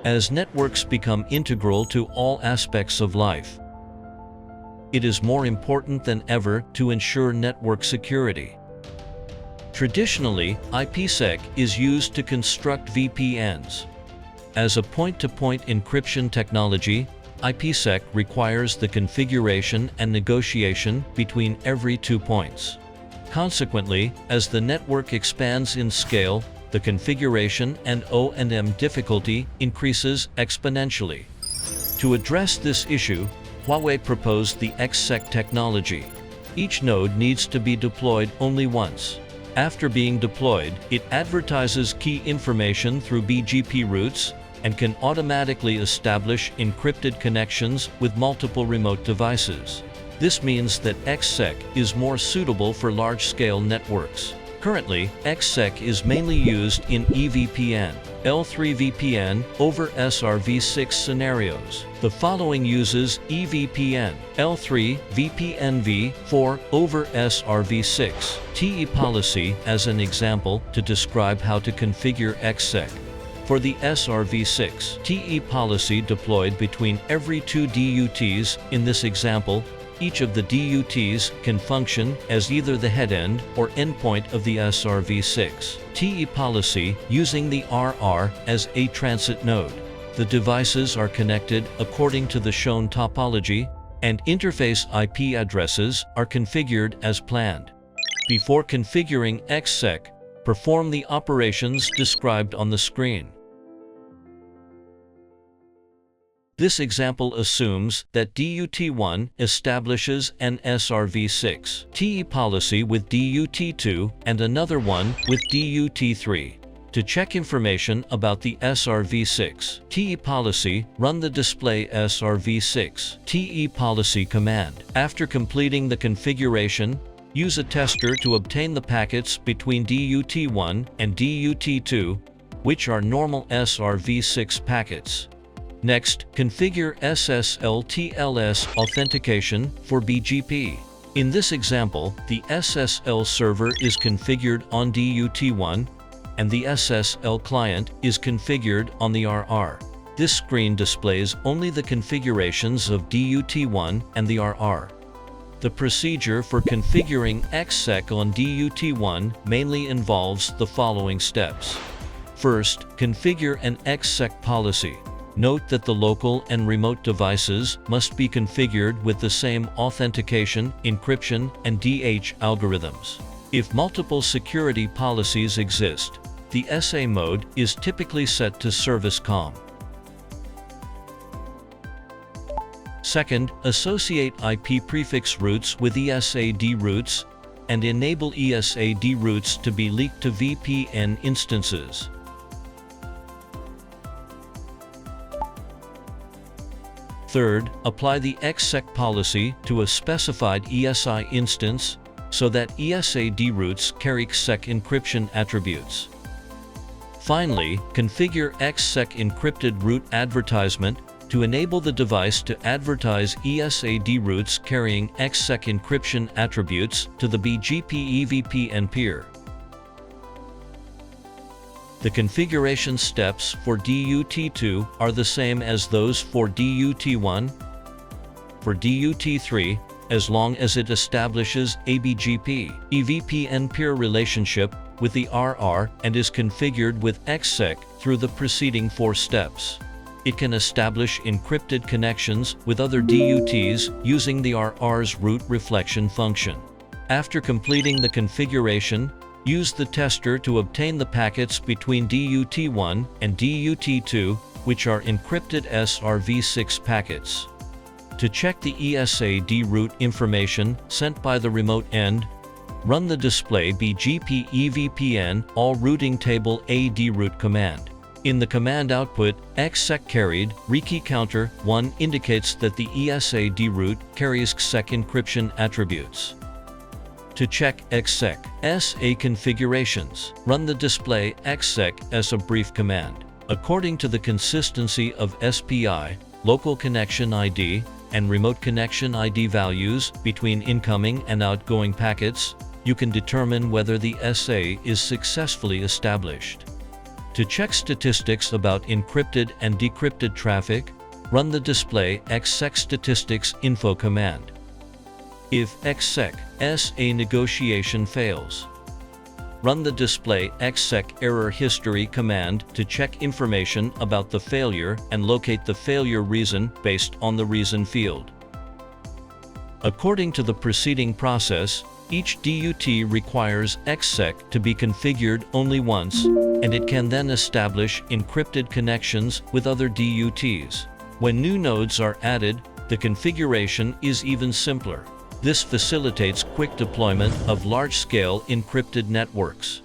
As networks become integral to all aspects of life, it is more important than ever to ensure network security. Traditionally, IPsec is used to construct VPNs. As a point-to-point encryption technology, IPsec requires the configuration and negotiation between every 2 points. Consequently, as the network expands in scale, the configuration and O&M difficulty increases exponentially. To address this issue, Huawei proposed the Xsec technology. Each node needs to be deployed only once. After being deployed, it advertises key information through BGP routes and can automatically establish encrypted connections with multiple remote devices. This means that Xsec is more suitable for large-scale networks. Currently, Xsec is mainly used in EVPN, L3 VPN over SRv6 scenarios. The following uses EVPN, L3 VPNv4 over SRv6 TE policy as an example to describe how to configure Xsec. For the SRv6 TE policy deployed between every 2 DUTs in this example, each of the DUTs can function as either the headend or endpoint of the SRv6 TE policy using the RR as a transit node. The devices are connected according to the shown topology, and interface IP addresses are configured as planned. Before configuring Xsec, perform the operations described on the screen. This example assumes that DUT1 establishes an SRv6 TE policy with DUT2 and another one with DUT3. To check information about the SRv6 TE policy, run the display SRv6 TE policy command. After completing the configuration, use a tester to obtain the packets between DUT1 and DUT2, which are normal SRv6 packets. Next, configure SSL/TLS authentication for BGP. In this example, the SSL server is configured on DUT1, and the SSL client is configured on the RR. This screen displays only the configurations of DUT1 and the RR. The procedure for configuring Xsec on DUT1 mainly involves the following steps. First, configure an Xsec policy. Note that the local and remote devices must be configured with the same authentication, encryption, and DH algorithms. If multiple security policies exist, the SA mode is typically set to service COM. Second, associate IP prefix routes with ESAD routes and enable ESAD routes to be leaked to VPN instances. Third, apply the Xsec policy to a specified ESI instance so that ESAD routes carry Xsec encryption attributes. Finally, configure Xsec encrypted route advertisement to enable the device to advertise ESAD routes carrying Xsec encryption attributes to the BGP EVPN peer. The configuration steps for DUT2 are the same as those for DUT1. For DUT3, as long as it establishes a BGP EVPN peer relationship with the RR and is configured with Xsec through the preceding 4 steps. It can establish encrypted connections with other DUTs using the RR's route reflection function. After completing the configuration, use the tester to obtain the packets between DUT1 and DUT2, which are encrypted SRv6 packets. To check the ESAD route information sent by the remote end, run the display BGP EVPN all routing table AD route command. In the command output, Xsec carried rekey counter 1 indicates that the ESAD route carries Xsec encryption attributes. To check Xsec SA configurations, run the display Xsec as a brief command. According to the consistency of SPI, local connection ID, and remote connection ID values between incoming and outgoing packets, you can determine whether the SA is successfully established. To check statistics about encrypted and decrypted traffic, run the display Xsec statistics info command. If Xsec a negotiation fails, run the display Xsec error history command to check information about the failure and locate the failure reason based on the reason field. According to the preceding process, each DUT requires Xsec to be configured only once, and it can then establish encrypted connections with other DUTs. When new nodes are added, the configuration is even simpler. This facilitates quick deployment of large-scale encrypted networks.